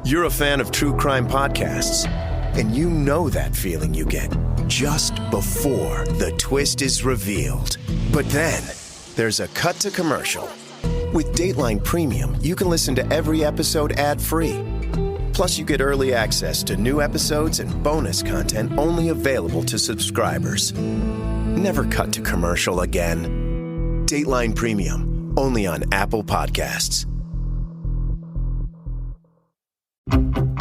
You're a fan of true crime podcasts, and you know that feeling you get just before the twist is revealed. But then, there's a cut to commercial. With Dateline Premium, you can listen to every episode ad-free. Plus, you get early access to new episodes and bonus content only available to subscribers. Never cut to commercial again. Dateline Premium, only on Apple Podcasts.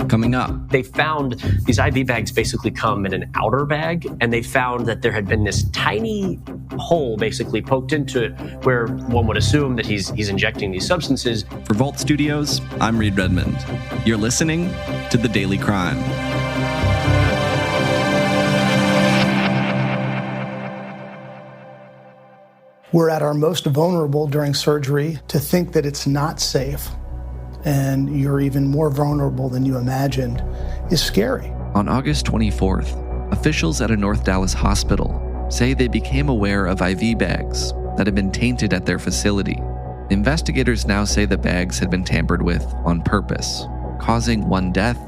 Coming up, they found these IV bags basically come in an outer bag, and they found that there had been this tiny hole basically poked into it where one would assume that he's injecting these substances. For Vault Studios, I'm Reed Redmond. You're listening to The Daily Crime. We're at our most vulnerable during surgery. To think that it's not safe and you're even more vulnerable than you imagined is scary. On August 24th, officials at a North Dallas hospital say they became aware of IV bags that had been tainted at their facility. Investigators now say the bags had been tampered with on purpose, causing one death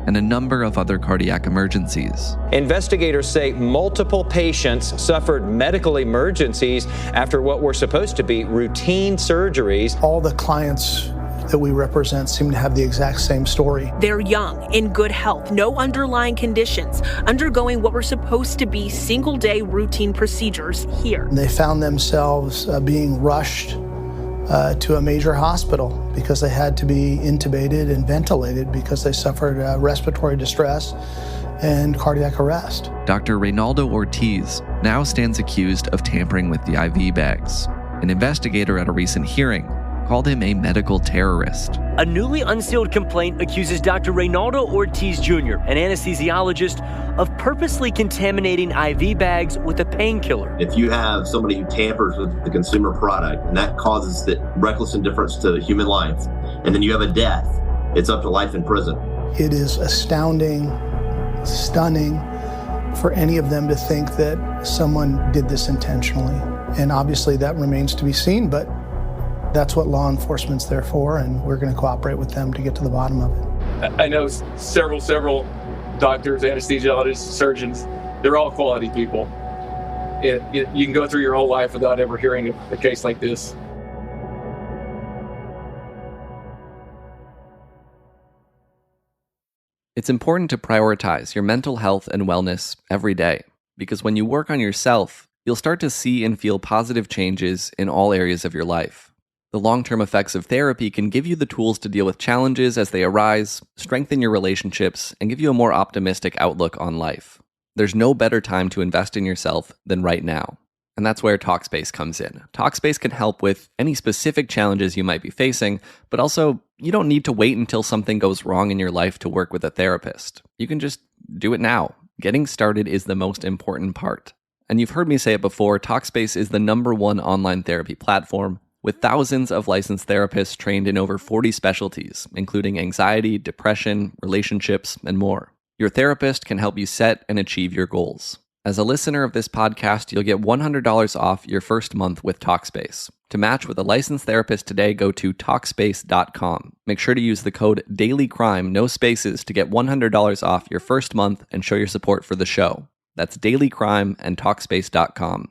and a number of other cardiac emergencies. Investigators say multiple patients suffered medical emergencies after what were supposed to be routine surgeries. All the clients that we represent seem to have the exact same story. They're young, in good health, no underlying conditions, undergoing what were supposed to be single-day routine procedures here. They found themselves being rushed to a major hospital because they had to be intubated and ventilated because they suffered respiratory distress and cardiac arrest. Dr. Reynaldo Ortiz now stands accused of tampering with the IV bags. An investigator at a recent hearing called him a medical terrorist. A newly unsealed complaint accuses Dr. Reynaldo Ortiz Jr., an anesthesiologist, of purposely contaminating IV bags with a painkiller. If you have somebody who tampers with the consumer product, and that causes the reckless indifference to human life, and then you have a death, it's up to life in prison. It is astounding, stunning for any of them to think that someone did this intentionally. And obviously that remains to be seen, but that's what law enforcement's there for, and we're going to cooperate with them to get to the bottom of it. I know several doctors, anesthesiologists, surgeons. They're all quality people. You can go through your whole life without ever hearing a case like this. It's important to prioritize your mental health and wellness every day, because when you work on yourself, you'll start to see and feel positive changes in all areas of your life. The long-term effects of therapy can give you the tools to deal with challenges as they arise, strengthen your relationships, and give you a more optimistic outlook on life. There's no better time to invest in yourself than right now. And that's where Talkspace comes in. Talkspace can help with any specific challenges you might be facing, but also you don't need to wait until something goes wrong in your life to work with a therapist. You can just do it now. Getting started is the most important part. And you've heard me say it before, Talkspace is the #1 online therapy platform, with thousands of licensed therapists trained in over 40 specialties, including anxiety, depression, relationships, and more. Your therapist can help you set and achieve your goals. As a listener of this podcast, you'll get $100 off your first month with Talkspace. To match with a licensed therapist today, go to Talkspace.com. Make sure to use the code DAILYCRIME, no spaces, to get $100 off your first month and show your support for the show. That's DailyCrime and Talkspace.com.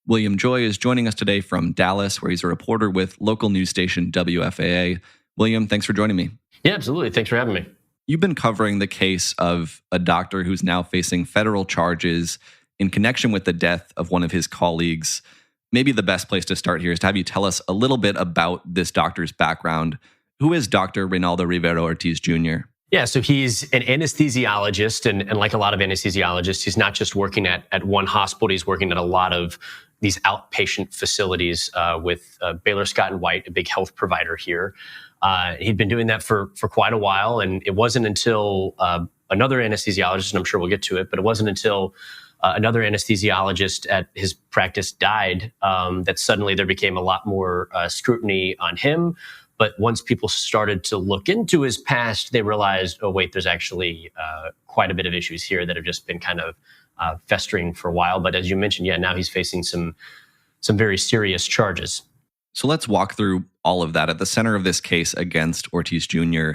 William Joy is joining us today from Dallas, where he's a reporter with local news station WFAA. William, thanks for joining me. Yeah, absolutely. Thanks for having me. You've been covering the case of a doctor who's now facing federal charges in connection with the death of one of his colleagues. Maybe the best place to start here is to have you tell us a little bit about this doctor's background. Who is Dr. Reynaldo Rivera Ortiz Jr.? Yeah, so he's an anesthesiologist, and like a lot of anesthesiologists, he's not just working at one hospital, he's working at a lot of these outpatient facilities with Baylor Scott and White, a big health provider here. He'd been doing that for quite a while, and it wasn't until another anesthesiologist, and I'm sure we'll get to it, but it wasn't until another anesthesiologist at his practice died that suddenly there became a lot more scrutiny on him. But once people started to look into his past, they realized, oh, wait, there's actually quite a bit of issues here that have just been kind of festering for a while. But as you mentioned, yeah, now he's facing some very serious charges. So let's walk through all of that. At the center of this case against Ortiz Jr.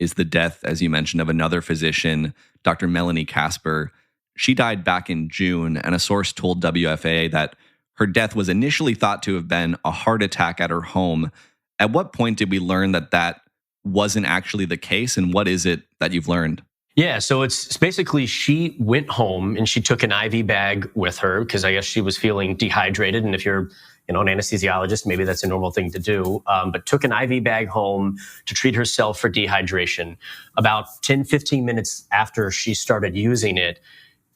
is the death, as you mentioned, of another physician, Dr. Melanie Casper. She died back in June, and a source told WFAA that her death was initially thought to have been a heart attack at her home. At what point did we learn that that wasn't actually the case, and what is it that you've learned? Yeah, so it's basically she went home and she took an IV bag with her because I guess she was feeling dehydrated. And if you're an anesthesiologist, maybe that's a normal thing to do, but took an IV bag home to treat herself for dehydration. About 10, 15 minutes after she started using it,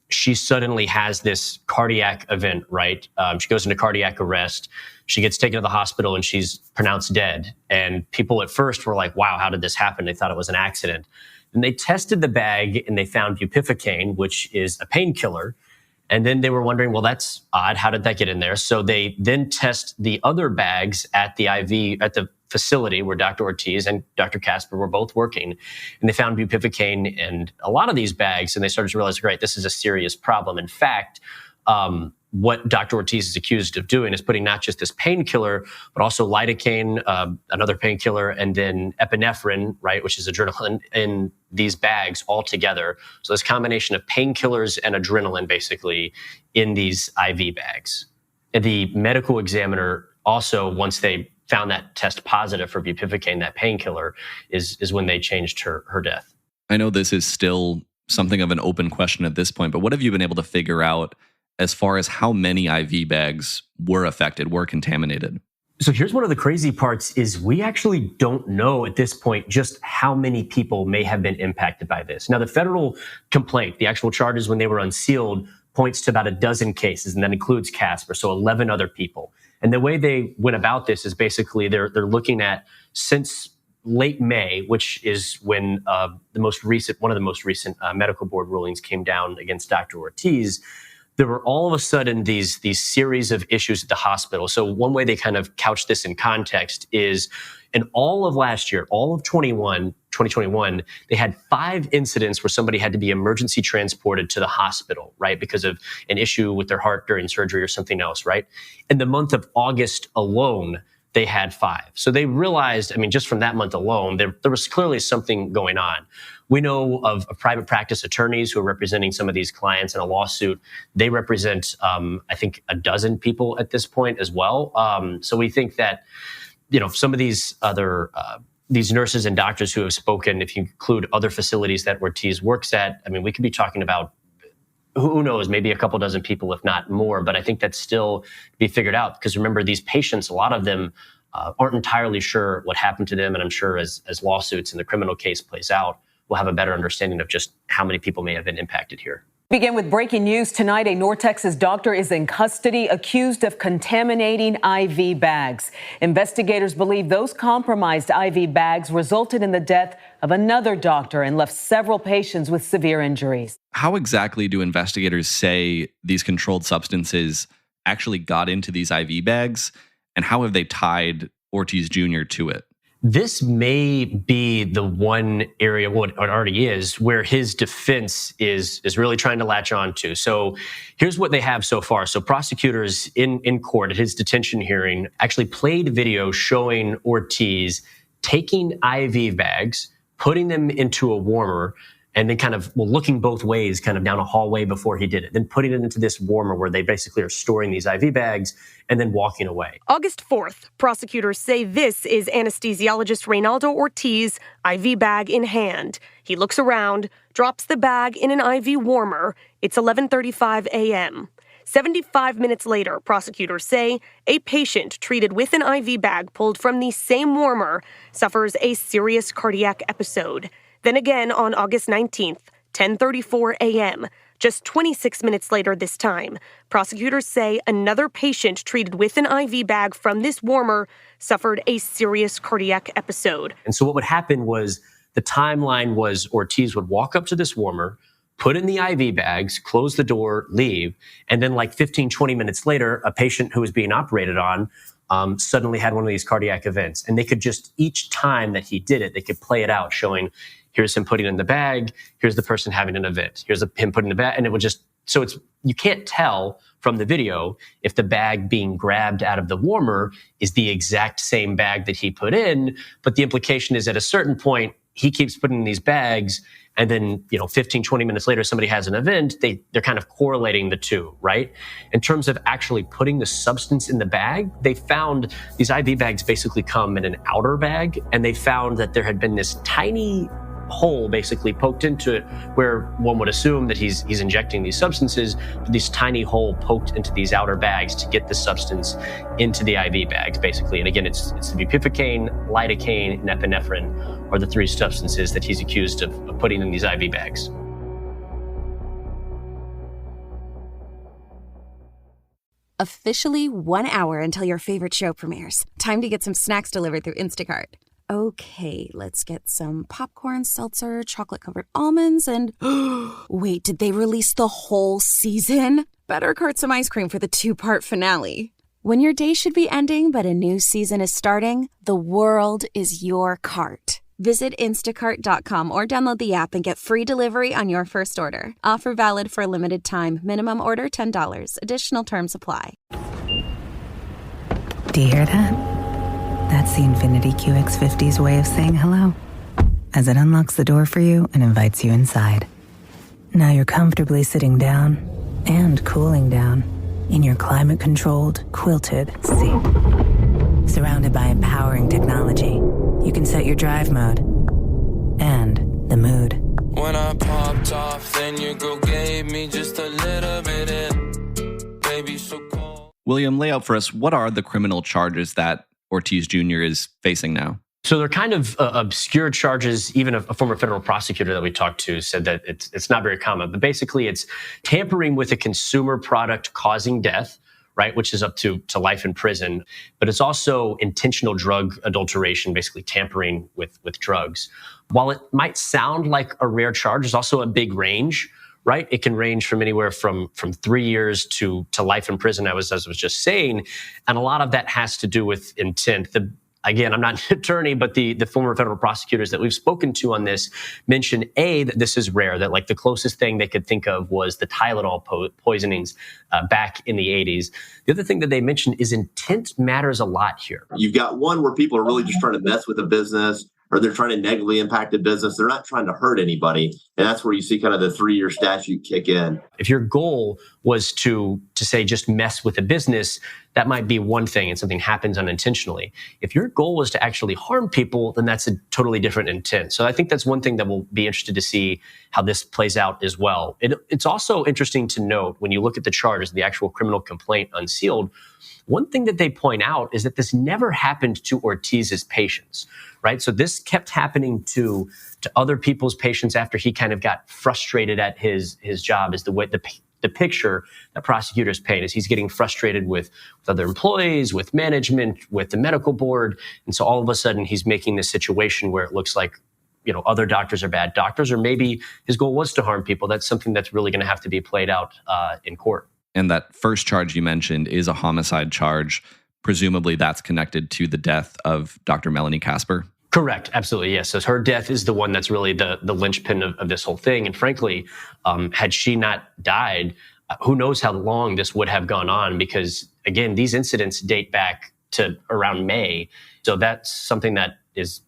she suddenly has this cardiac event, right? She goes into cardiac arrest. She gets taken to the hospital and she's pronounced dead. And people at first were like, wow, how did this happen? They thought it was an accident. And they tested the bag and they found bupivacaine, which is a painkiller. And then they were wondering, well, that's odd. How did that get in there? So they then test the other bags at the IV, at the facility where Dr. Ortiz and Dr. Casper were both working. And they found bupivacaine in a lot of these bags. And they started to realize, great, this is a serious problem. In fact, what Dr. Ortiz is accused of doing is putting not just this painkiller, but also lidocaine, another painkiller, and then epinephrine, right, which is adrenaline, in these bags all together. So this combination of painkillers and adrenaline basically in these IV bags. And the medical examiner also, once they found that test positive for bupivacaine, that painkiller, is when they changed her death. I know this is still something of an open question at this point, but what have you been able to figure out as far as how many IV bags were affected, were contaminated? So here's one of the crazy parts is we actually don't know at this point just how many people may have been impacted by this. Now, the federal complaint, the actual charges when they were unsealed, points to about a dozen cases, and that includes Casper, so 11 other people. And the way they went about this is basically they're looking at since late May, which is when one of the most recent medical board rulings came down against Dr. Ortiz. There were all of a sudden these series of issues at the hospital. So one way they kind of couch this in context is in all of last year, all of 2021, they had 5 incidents where somebody had to be emergency transported to the hospital, right? Because of an issue with their heart during surgery or something else, right? In the month of August alone, they had 5. So they realized, just from that month alone, there was clearly something going on. We know of private practice attorneys who are representing some of these clients in a lawsuit. They represent, I think, a dozen people at this point as well. So we think that, some of these other these nurses and doctors who have spoken, if you include other facilities that Ortiz works at, we could be talking about, who knows, maybe a couple dozen people, if not more. But I think that's still to be figured out because remember, these patients, a lot of them aren't entirely sure what happened to them. And I'm sure as lawsuits and the criminal case plays out, we'll have a better understanding of just how many people may have been impacted here. Begin with breaking news tonight. A North Texas doctor is in custody accused of contaminating IV bags. Investigators believe those compromised IV bags resulted in the death of another doctor and left several patients with severe injuries. How exactly do investigators say these controlled substances actually got into these IV bags, and how have they tied Ortiz Jr. to it? This may be the one area, well, it already is, where his defense is really trying to latch on to. So here's what they have so far. So prosecutors in court at his detention hearing actually played video showing Ortiz taking IV bags, putting them into a warmer, and then kind of looking both ways kind of down a hallway before he did it, then putting it into this warmer where they basically are storing these IV bags and then walking away. August 4th, prosecutors say this is anesthesiologist Reynaldo Ortiz, IV bag in hand. He looks around, drops the bag in an IV warmer. It's 11:35 a.m. 75 minutes later, prosecutors say a patient treated with an IV bag pulled from the same warmer suffers a serious cardiac episode. Then again on August 19th, 10:34 a.m., just 26 minutes later this time, prosecutors say another patient treated with an IV bag from this warmer suffered a serious cardiac episode. And so what would happen was the timeline was Ortiz would walk up to this warmer, put in the IV bags, close the door, leave, and then like 15, 20 minutes later, a patient who was being operated on suddenly had one of these cardiac events. And they could just, each time that he did it, they could play it out showing here's him putting in the bag, here's the person having an event, here's him putting the bag, and it would just, so you can't tell from the video if the bag being grabbed out of the warmer is the exact same bag that he put in, but the implication is at a certain point, he keeps putting in these bags, and then 15, 20 minutes later, somebody has an event, they're kind of correlating the two, right? In terms of actually putting the substance in the bag, they found these IV bags basically come in an outer bag, and they found that there had been this tiny hole basically poked into it where one would assume that he's injecting these substances, but this tiny hole poked into these outer bags to get the substance into the IV bags, basically. And again, it's the bupivacaine, lidocaine, and epinephrine are the three substances that he's accused of putting in these IV bags. Officially 1 hour until your favorite show premieres. Time to get some snacks delivered through Instacart. Okay, let's get some popcorn, seltzer, chocolate-covered almonds, and... Wait, did they release the whole season? Better cart some ice cream for the 2-part finale. When your day should be ending but a new season is starting, the world is your cart. Visit instacart.com or download the app and get free delivery on your first order. Offer valid for a limited time. Minimum order $10. Additional terms apply. Do you hear that? That's the Infiniti QX50's way of saying hello, as it unlocks the door for you and invites you inside. Now you're comfortably sitting down and cooling down in your climate-controlled, quilted seat. Surrounded by empowering technology, you can set your drive mode and the mood. When I popped off, then your girl gave me just a little bit in. Baby, so cold. William, lay out for us, what are the criminal charges that Ortiz Jr. is facing now? So they're kind of obscure charges. Even a former federal prosecutor that we talked to said that it's not very common. But basically, it's tampering with a consumer product causing death, right, which is up to life in prison. But it's also intentional drug adulteration, basically tampering with drugs. While it might sound like a rare charge, there's also a big range, right? It can range from anywhere from 3 years to life in prison, as I was just saying. And a lot of that has to do with intent. Again, I'm not an attorney, but the former federal prosecutors that we've spoken to on this mentioned, that this is rare, that like the closest thing they could think of was the Tylenol poisonings back in the 80s. The other thing that they mentioned is intent matters a lot here. You've got one where people are really just trying to mess with a business, or they're trying to negatively impact a business. They're not trying to hurt anybody. And that's where you see kind of the 3-year statute kick in. If your goal was to say just mess with a business, that might be one thing and something happens unintentionally. If your goal was to actually harm people, then that's a totally different intent. So I think that's one thing that we'll be interested to see how this plays out as well. It's also interesting to note when you look at the charges, the actual criminal complaint unsealed, one thing that they point out is that this never happened to Ortiz's patients, right? So this kept happening to other people's patients after he kind of got frustrated at his job, is the way the picture that prosecutors paint is he's getting frustrated with other employees, with management, with the medical board. And so all of a sudden he's making this situation where it looks like, other doctors are bad doctors, or maybe his goal was to harm people. That's something that's really going to have to be played out in court. And that first charge you mentioned is a homicide charge. Presumably that's connected to the death of Dr. Melanie Casper. Correct. Absolutely. Yes. So her death is the one that's really the linchpin of this whole thing. And frankly, had she not died, who knows how long this would have gone on, because again, these incidents date back to around May. So that's something that is,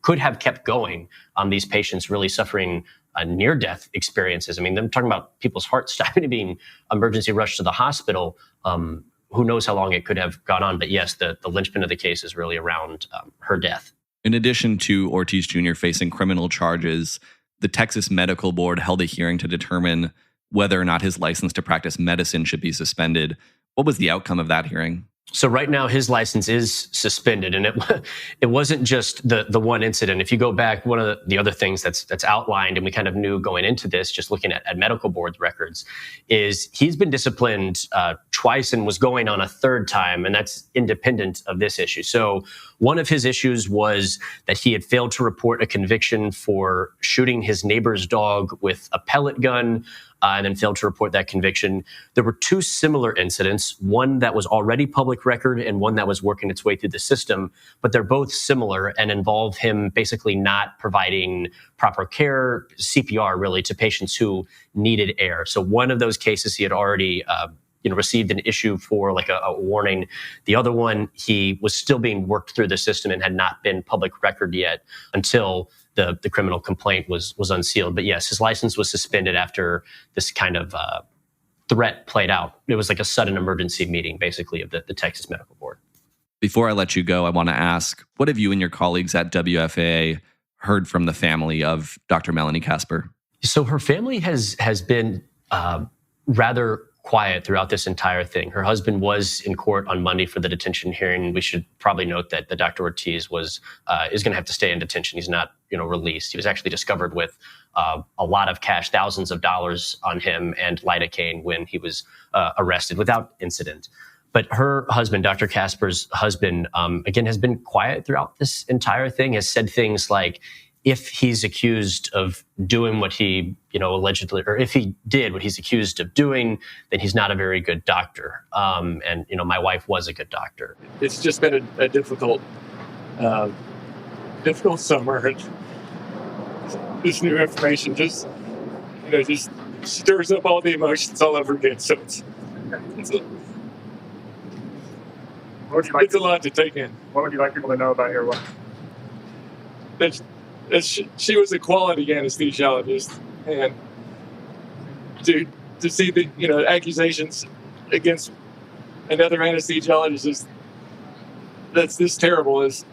could have kept going on these patients really suffering near-death experiences. I mean, I'm talking about people's hearts stopping and being emergency rushed to the hospital. Who knows how long it could have gone on. But yes, the linchpin of the case is really around her death. In addition to Ortiz Jr. facing criminal charges, the Texas Medical Board held a hearing to determine whether or not his license to practice medicine should be suspended. What was the outcome of that hearing? So right now his license is suspended, and it wasn't just the one incident. If you go back, one of the other things that's outlined, and we kind of knew going into this, just looking at medical board records, is he's been disciplined twice and was going on a third time, and that's independent of this issue. So one of his issues was that he had failed to report a conviction for shooting his neighbor's dog with a pellet gun, and then failed to report that conviction. There were two similar incidents, one that was already public record and one that was working its way through the system, but they're both similar and involve him basically not providing proper care, CPR really, to patients who needed air. So one of those cases he had already received an issue for like a warning. The other one, he was still being worked through the system and had not been public record yet until the criminal complaint was unsealed. But yes, his license was suspended after this kind of threat played out. It was like a sudden emergency meeting, basically, of the Texas Medical Board. Before I let you go, I want to ask, what have you and your colleagues at WFAA heard from the family of Dr. Melanie Casper? So her family has been rather quiet throughout this entire thing. Her husband was in court on Monday for the detention hearing. We should probably note that Dr. Ortiz is going to have to stay in detention. He's not, released. He was actually discovered with a lot of cash, thousands of dollars on him, and lidocaine when he was arrested without incident. But her husband, Dr. Casper's husband, again, has been quiet throughout this entire thing, has said things like, if he's accused of doing what he, allegedly, or if he did what he's accused of doing, then he's not a very good doctor. And my wife was a good doctor. It's just been a difficult summer. This new information just stirs up all the emotions all over again. So it's a lot to take in. What would you like people to know about your wife? She was a quality anesthesiologist, and to see the accusations against another anesthesiologist that's this terrible is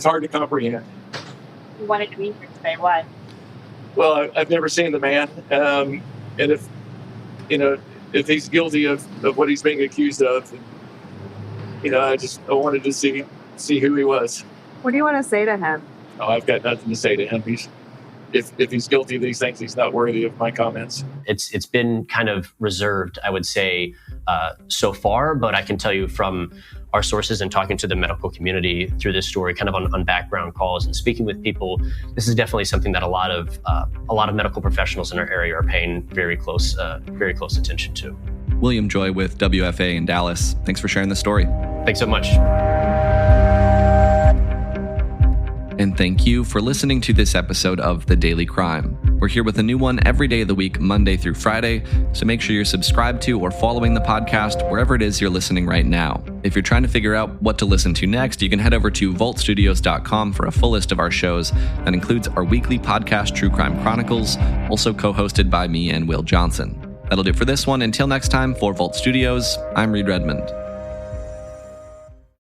hard to comprehend. You wanted to be here today. Why? Well, I've never seen the man, and if he's guilty of what he's being accused of, I wanted to see who he was. What do you want to say to him? Oh, I've got nothing to say to him. If he's guilty of these things, he's not worthy of my comments. It's been kind of reserved, I would say, so far. But I can tell you from our sources and talking to the medical community through this story, kind of on background calls and speaking with people, this is definitely something that a lot of medical professionals in our area are paying very close attention to. William Joy with WFAA in Dallas. Thanks for sharing the story. Thanks so much. And thank you for listening to this episode of The Daily Crime. We're here with a new one every day of the week, Monday through Friday, so make sure you're subscribed to or following the podcast wherever it is you're listening right now. If you're trying to figure out what to listen to next, you can head over to vaultstudios.com for a full list of our shows. That includes our weekly podcast, True Crime Chronicles, also co-hosted by me and Will Johnson. That'll do it for this one. Until next time, for Vault Studios, I'm Reed Redmond.